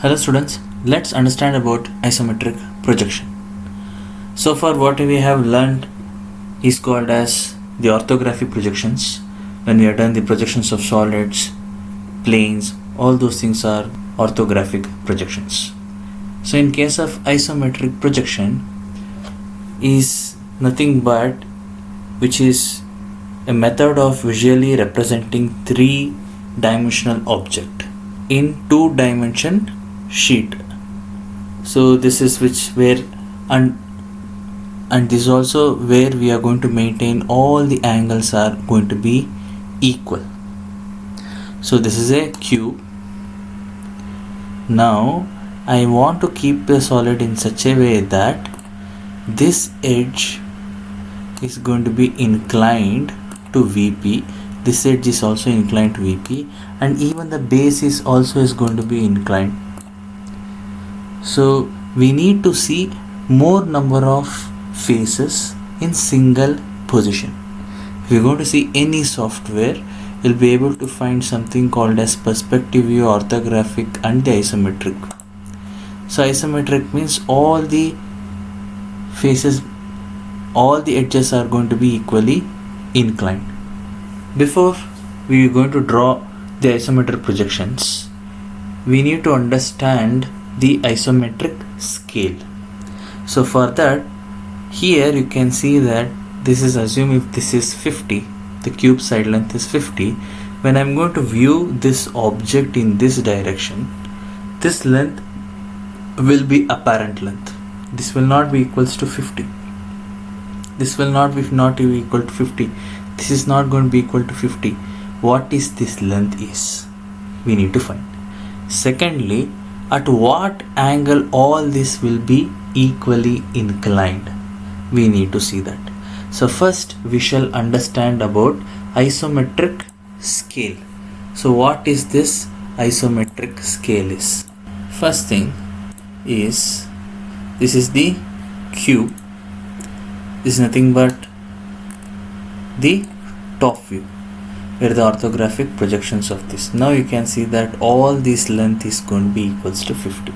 Hello students, let's understand about isometric projection. So far what we have learned is called as the orthographic projections. When we have done the projections of solids, planes, all those things are orthographic projections. So in case of isometric projection is nothing but which is a method of visually representing three-dimensional object in two-dimension sheet. So this is where and this is also where we are going to maintain all the angles are going to be equal. So this is a cube. Now I want to keep the solid in such a way that this edge is going to be inclined to VP, this edge is also inclined to VP, and even the base is going to be inclined. So we need to see more number of faces in single position. If you're going to see any software, you'll be able to find something called as perspective view, orthographic, and the isometric. So isometric means all the faces, all the edges are going to be equally inclined. Before we are going to draw the isometric projections, we need to understand the isometric scale. So for that, here you can see that this is, assume if this is 50, the cube side length is 50. When I'm going to view this object in this direction, this length will be apparent length. This will not be equals to 50. This will not be equal to 50. This is not going to be equal to 50. What is this length is? We need to find. Secondly, at what angle all this will be equally inclined? We need to see that. So first we shall understand about isometric scale. So what is this isometric scale is? First thing is, this is the cube. This is nothing but the top view, where the orthographic projections of this. Now you can see that all this length is going to be equals to 50.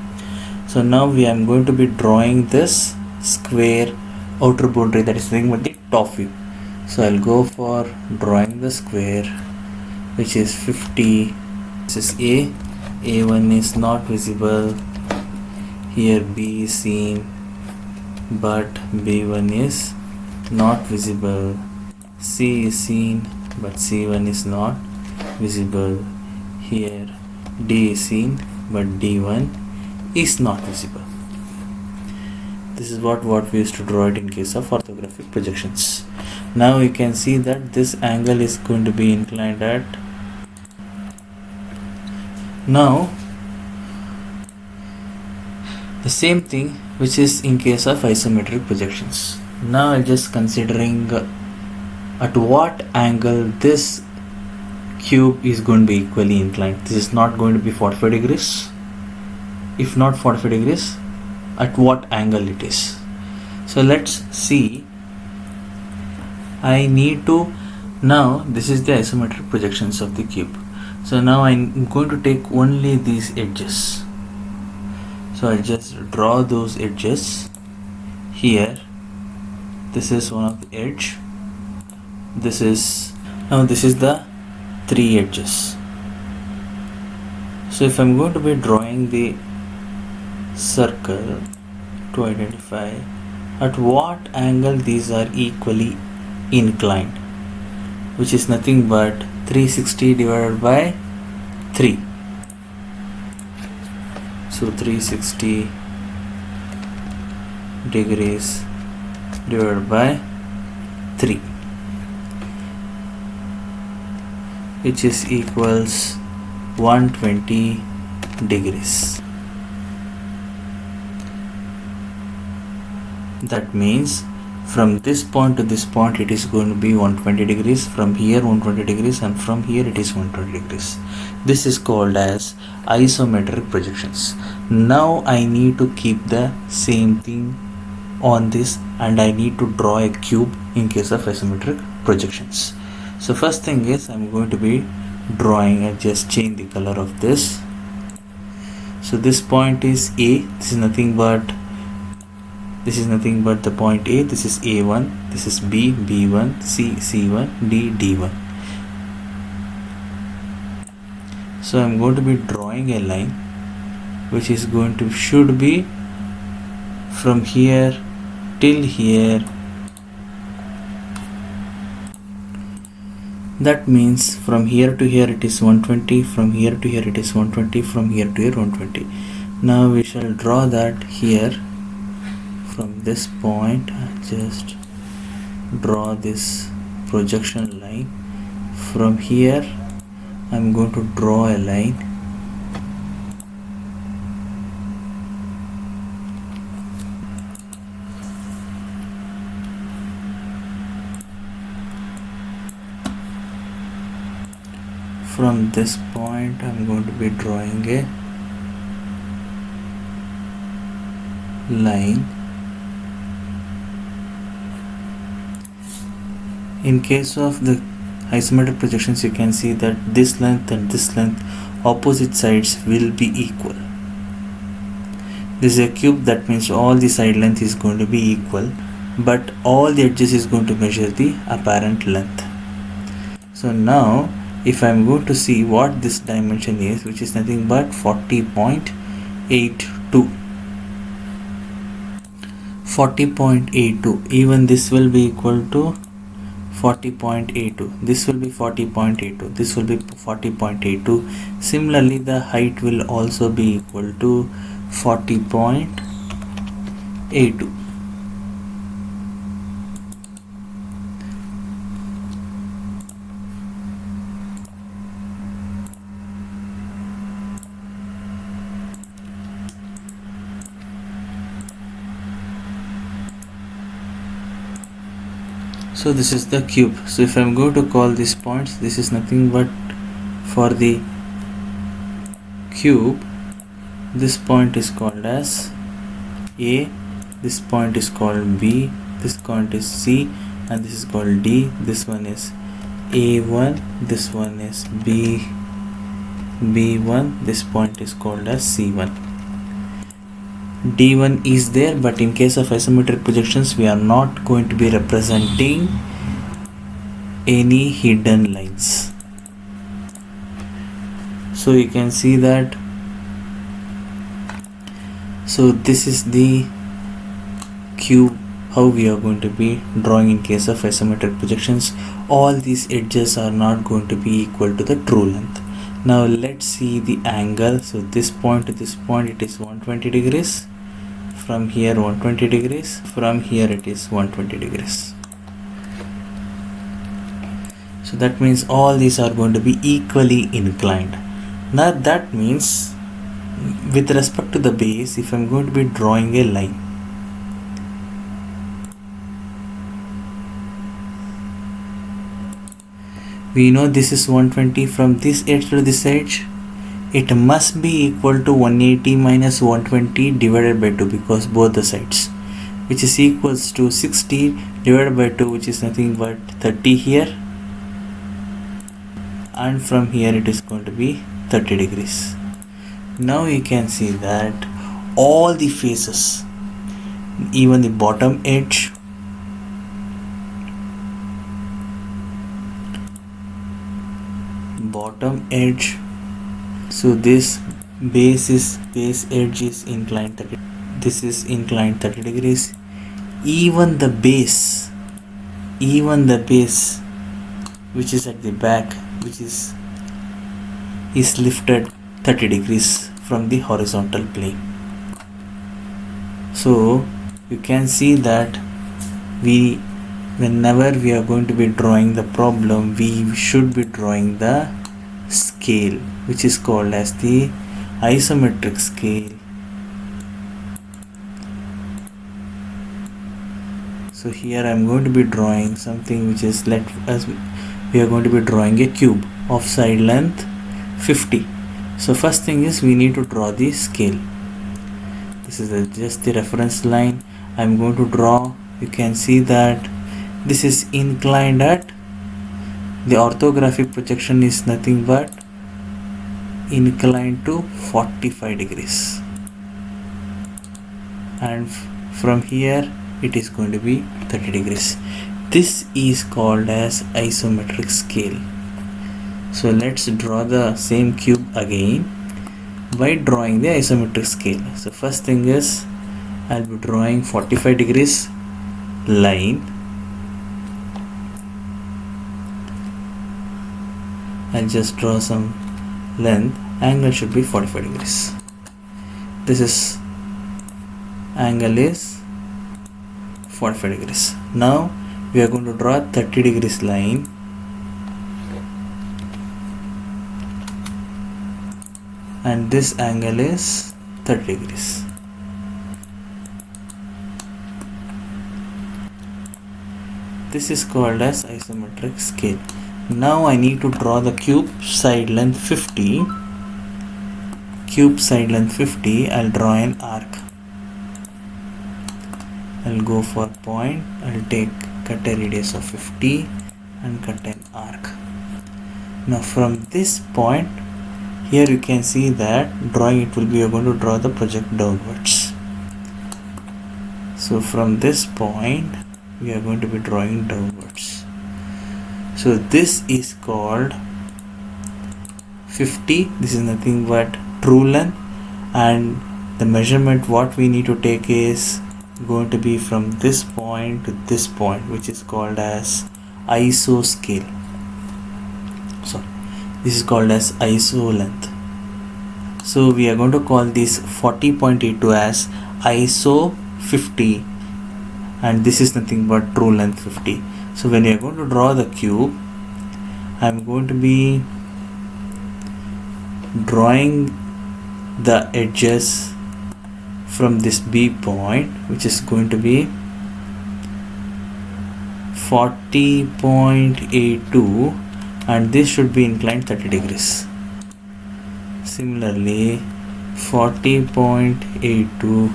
So now I am going to be drawing this square outer boundary, that is nothing but the top view. So I'll go for drawing the square, which is 50. This is A. A1 is not visible. Here B is seen, but B1 is not visible. C is seen, but C1 is not visible. Here D is seen, but D1 is not visible. This is what we used to draw it in case of orthographic projections. Now you can see that this angle is going to be inclined at. Now the same thing which is in case of isometric projections. Now I'm just considering at what angle this cube is going to be equally inclined. This is not going to be 45 degrees. If not 45 degrees, at what angle it is? So let's see. I need to, now this is the isometric projections of the cube. So now I'm going to take only these edges. So I just draw those edges here. This is one of the edge. This is the three edges. So if I'm going to be drawing the circle to identify at what angle these are equally inclined, which is nothing but 360 divided by 3. So 360 degrees divided by 3, which is equals 120 degrees. That means from this point to this point it is going to be 120 degrees, from here 120 degrees, and from here it is 120 degrees. This is called as isometric projections. Now I need to keep the same thing on this, and I need to draw a cube in case of isometric projections. So first thing is I'm going to be drawing, and just change the color of this. So this point is A. This is nothing but the point A. This is A1. This is B, B1, C, C1, D, D1. So I'm going to be drawing a line which is going to should be from here till here. That means from here to here it is 120, from here to here it is 120, from here to here 120. Now we shall draw that here. From this point, just draw this projection line. From here I'm going to draw a line. From this point I'm going to be drawing a line. In case of the isometric projections, you can see that this length and this length, opposite sides will be equal. This is a cube, that means all the side length is going to be equal, but all the edges is going to measure the apparent length. So now if I am going to see what this dimension is, which is nothing but 40.82. 40.82, even this will be equal to 40.82, this will be 40.82, this will be 40.82. Similarly, the height will also be equal to 40.82. So this is the cube. So if I am going to call these points, this is nothing but for the cube. This point is called as A, this point is called B, this point is C, and this is called D. This one is A1, this one is B1, this point is called as C1. D1 is there, but in case of isometric projections we are not going to be representing any hidden lines. So you can see that. So this is the cube, how we are going to be drawing in case of isometric projections. All these edges are not going to be equal to the true length. Now let's see the angle. So this point to this point, it is 120 degrees. From here 120 degrees. From here it is 120 degrees. So that means all these are going to be equally inclined. Now that means with respect to the base, if I'm going to be drawing a line, we know this is 120 from this edge to this edge. It must be equal to 180 minus 120 divided by 2, because both the sides, which is equals to 60 divided by 2, which is nothing but 30 here, and from here it is going to be 30 degrees. Now you can see that all the faces, even the bottom edge, so this base edge is inclined 30, this is inclined 30 degrees. Even the base which is at the back, which is lifted 30 degrees from the horizontal plane. So you can see that whenever we are going to be drawing the problem, we should be drawing the scale, which is called as the isometric scale. So here I am going to be drawing something which is, we are going to be drawing a cube of side length 50. So first thing is we need to draw the scale. This is just the reference line I am going to draw. You can see that this is inclined at the orthographic projection is nothing but inclined to 45 degrees, and from here it is going to be 30 degrees. This is called as isometric scale. So let's draw the same cube again by drawing the isometric scale. So first thing is I'll be drawing 45 degrees line. I'll just draw some length. Angle should be 45 degrees. This is angle is 45 degrees. Now we are going to draw 30 degrees line. And this angle is 30 degrees. This is called as isometric scale. Now I need to draw the cube side length 50. Cube side length 50. I'll draw an arc. I'll go for point. I'll cut a radius of 50 and cut an arc. Now from this point, here you can see that drawing it will be, you're going to draw the project downwards. So from this point we are going to be drawing downwards. So this is called 50. This is nothing but true length, and the measurement what we need to take is going to be from this point to this point, which is called as iso scale. So this is called as iso length. So we are going to call this 40.82 as iso 50, and this is nothing but true length 50. So when you are going to draw the cube, I am going to be drawing the edges from this B point, which is going to be 40.82, and this should be inclined 30 degrees. Similarly 40.82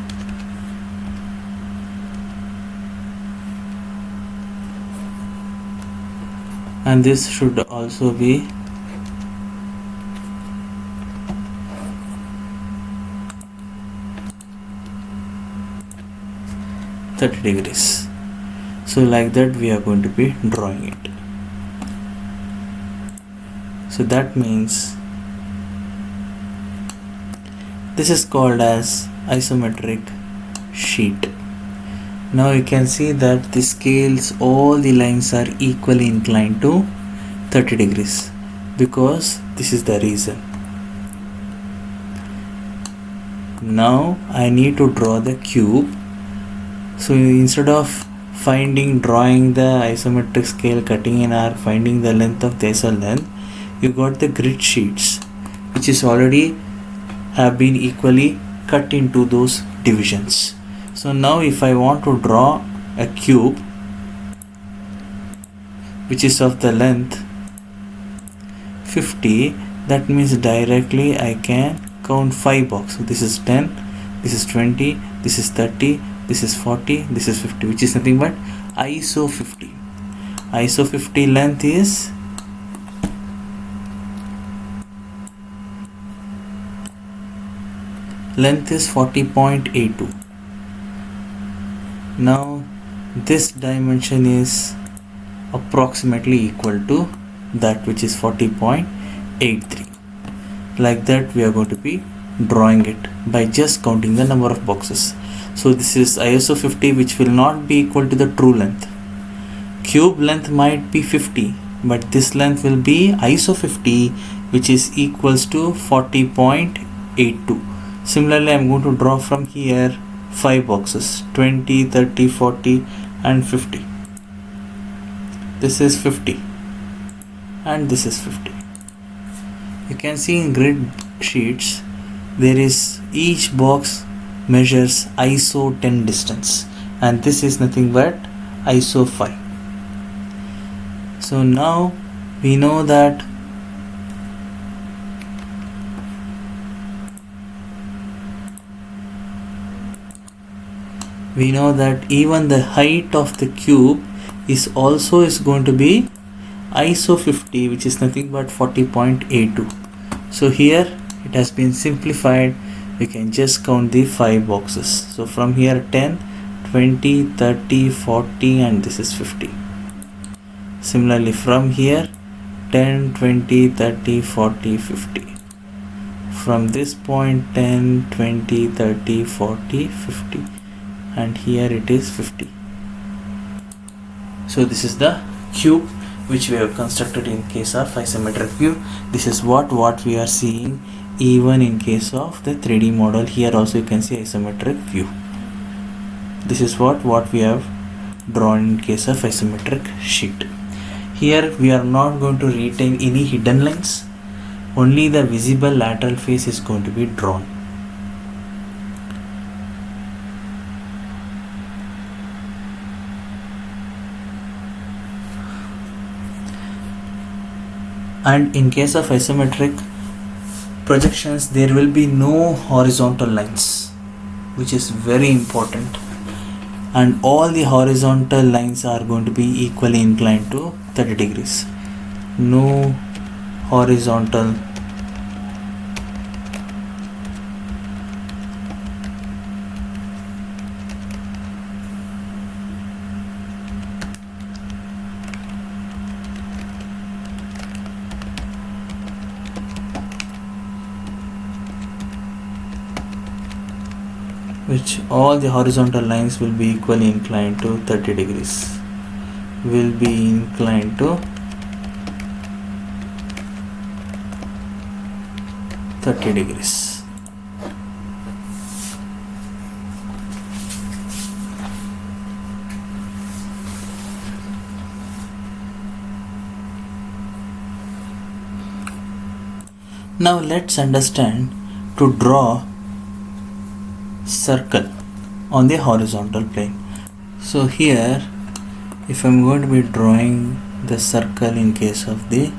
and this should also be 30 degrees. So like that we are going to be drawing it. So that means this is called as isometric sheet. Now you can see that the scales, all the lines are equally inclined to 30 degrees because this is the reason. Now I need to draw the cube. So instead of drawing the isometric scale, cutting an arc, finding the length of the iso length, you got the grid sheets which is already have been equally cut into those divisions. So now if I want to draw a cube which is of the length 50, that means directly I can count 5 boxes. So this is 10, this is 20, this is 30, this is 40, this is 50, which is nothing but ISO 50. ISO 50 length is length is 40.82. Now this dimension is approximately equal to that, which is 40.83. Like that we are going to be drawing it by just counting the number of boxes. So this is ISO 50, which will not be equal to the true length. Cube length might be 50, but this length will be ISO 50, which is equals to 40.82. Similarly, I am going to draw from here 5 boxes, 20, 30, 40 and 50. This is 50 and this is 50. You can see in grid sheets there is each box measures ISO 10 distance, and this is nothing but ISO 5. So now we know that even the height of the cube is going to be ISO 50, which is nothing but 40.82. So here it has been simplified. We can just count the 5 boxes. So from here 10, 20, 30, 40 and this is 50. Similarly from here 10, 20, 30, 40, 50. From this point 10, 20, 30, 40, 50 and here it is 50. So this is the cube which we have constructed in case of isometric view. This is what we are seeing even in case of the 3D model. Here also you can see isometric view. This is what we have drawn in case of isometric sheet. Here we are not going to retain any hidden lines. Only the visible lateral face is going to be drawn. And in case of isometric projections, there will be no horizontal lines, which is very important, and all the horizontal lines are going to be equally inclined to 30 degrees. No horizontal which all the horizontal lines will be equally inclined to 30 degrees. Will be inclined to 30 degrees. Now let's understand to draw circle on the horizontal plane. So here if I'm going to be drawing the circle in case of the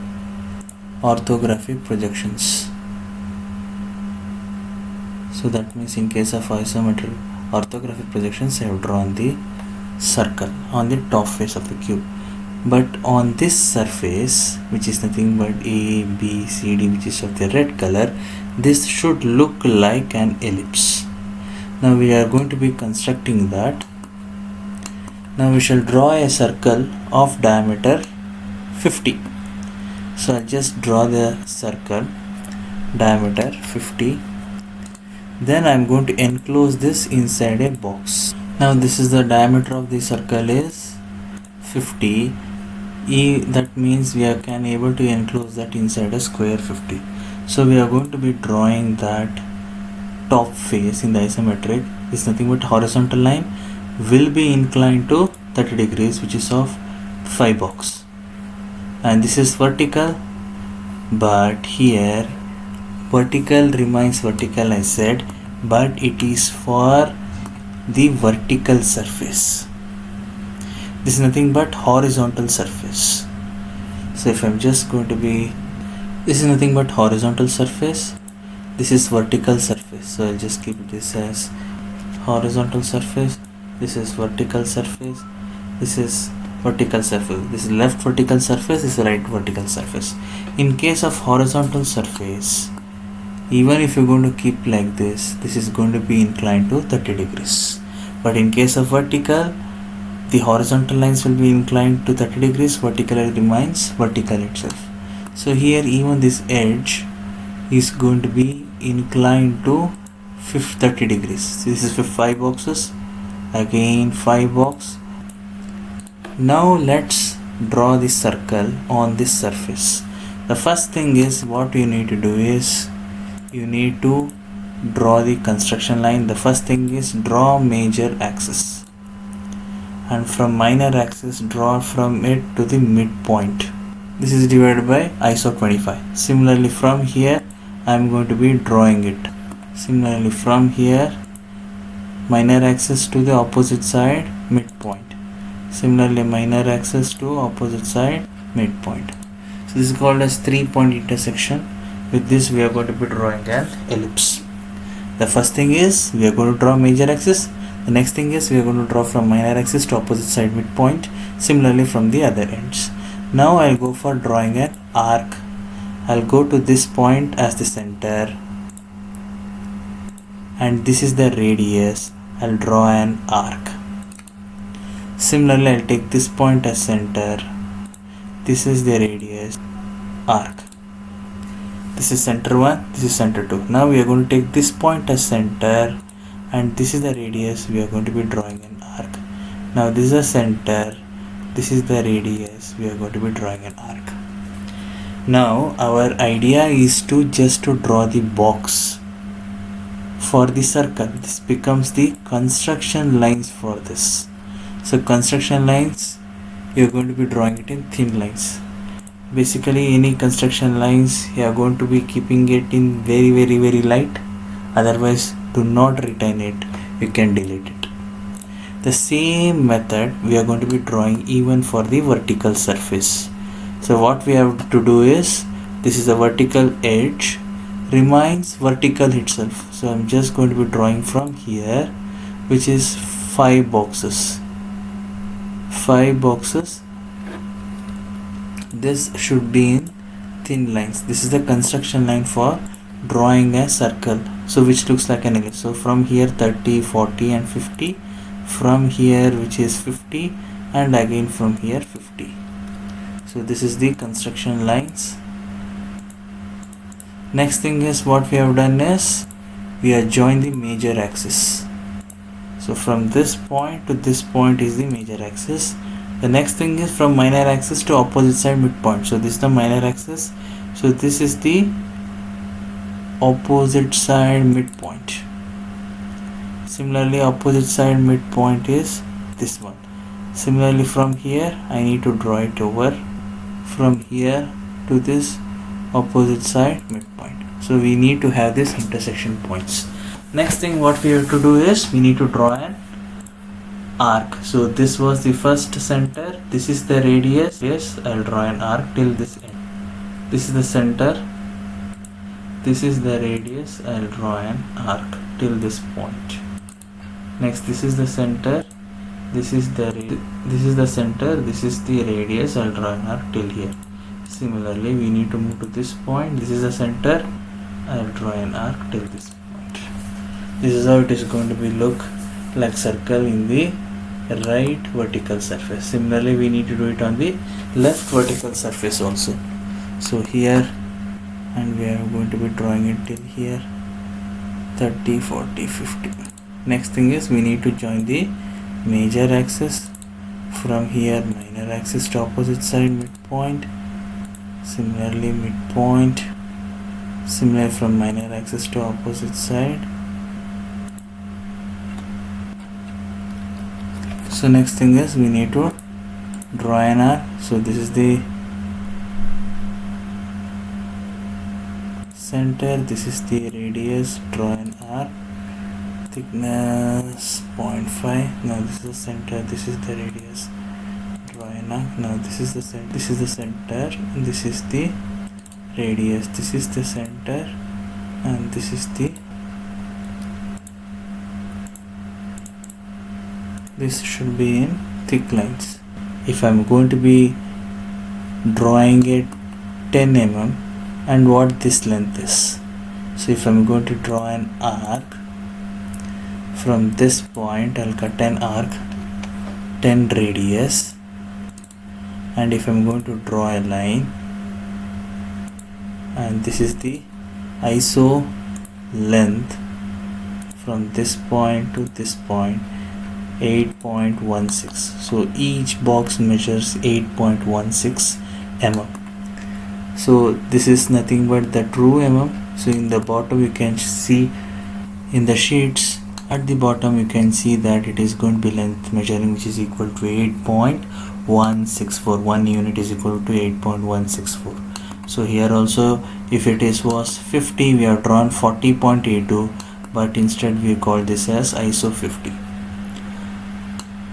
orthographic projections, so that means in case of isometric orthographic projections I have drawn the circle on the top face of the cube, but on this surface which is nothing but A, B, C, D, which is of the red color, this should look like an ellipse. Now we are going to be constructing that. Now we shall draw a circle of diameter 50. So I'll just draw the circle diameter 50. Then I'm going to enclose this inside a box. Now this is the diameter of the circle is 50. That means we can able to enclose that inside a square 50. So we are going to be drawing that top face in the isometric is nothing but horizontal line will be inclined to 30 degrees, which is of 5 box, and this is vertical, but here vertical remains vertical I said, but it is for the vertical surface. This is nothing but horizontal surface. So if I'm just going to be, this is nothing but horizontal surface, this is vertical surface, so I'll just keep this as horizontal surface, this is vertical surface, this is vertical surface, this is left vertical surface, this is right vertical surface. In case of horizontal surface, even if you're going to keep like this, this is going to be inclined to 30 degrees, but in case of vertical, the horizontal lines will be inclined to 30 degrees, vertical remains vertical itself. So here even this edge is going to be inclined to 30 degrees. So this is for 5 boxes, again 5 box. Now let's draw the circle on this surface. The first thing is what you need to do is you need to draw the construction line. The first thing is draw major axis, and from minor axis draw from it to the midpoint. This is divided by ISO 25. Similarly from here I am going to be drawing it. Similarly from here minor axis to the opposite side midpoint. Similarly minor axis to opposite side midpoint. So this is called as 3-point intersection. With this we are going to be drawing an ellipse. The first thing is we are going to draw major axis. The next thing is we are going to draw from minor axis to opposite side midpoint. Similarly from the other ends. Now I'll go for drawing an arc. I'll go to this point as the center, and this is the radius, I'll draw an arc. Similarly, I'll take this point as center. This is the radius, arc. This is center 1, this is center 2. Now we are going to take this point as center, and this is the radius, we are going to be drawing an arc. Now this is the center, this is the radius, we are going to be drawing an arc. Now our idea is to just to draw the box for the circle. This becomes the construction lines for this. So construction lines, you are going to be drawing it in thin lines. Basically any construction lines, you are going to be keeping it in very light, otherwise do not retain it, you can delete it. The same method we are going to be drawing even for the vertical surface. So what we have to do is, this is the vertical edge, remains vertical itself. So I'm just going to be drawing from here, which is 5 boxes. 5 boxes. This should be in thin lines. This is the construction line for drawing a circle, so which looks like an ellipse. So from here 30, 40 and 50, from here which is 50, and again from here 50. So this is the construction lines. Next thing is, what we have done is, we have joined the major axis. So from this point to this point is the major axis. The next thing is from minor axis to opposite side midpoint. So this is the minor axis. So this is the opposite side midpoint. Similarly, opposite side midpoint is this one. Similarly, from here I need to draw it over from here to this opposite side midpoint. So we need to have this intersection points. Next thing what we have to do is, we need to draw an arc. So this was the first center, this is the radius. Yes, I'll draw an arc till this end. This is the center, this is the radius, I'll draw an arc till this point. Next, this is the center, this is the center, this is the radius, I'll draw an arc till here. Similarly, we need to move to this point, this is the center, I'll draw an arc till this point. This is how it is going to be look like circle in the right vertical surface. Similarly, we need to do it on the left vertical surface also. So here, and we are going to be drawing it till here, 30, 40, 50. Next thing is, we need to join the major axis from here, minor axis to opposite side midpoint. Similarly, midpoint. Similarly, from minor axis to opposite side. So next thing is, we need to draw an arc. So this is the center, this is the radius, draw an arc, thickness 0.5. Now this is the center, this is the radius, draw an arc. Now this is the center, this is the center, and this is the radius, this is the center, and this is the, this should be in thick lines. If I'm going to be drawing it 10 mm, and what this length is. So if I'm going to draw an arc from this point, I'll cut an arc 10 radius, and if I'm going to draw a line, and this is the iso length from this point to this point, 8.16. so each box measures 8.16 mm. So this is nothing but the true mm. So in the bottom you can see, in the sheets at the bottom you can see that it is going to be length measuring, which is equal to 8.164. 1 unit is equal to 8.164. So here also, if it was 50, we have drawn 40.82, but instead we call this as ISO 50.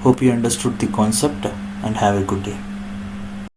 Hope you understood the concept, and have a good day.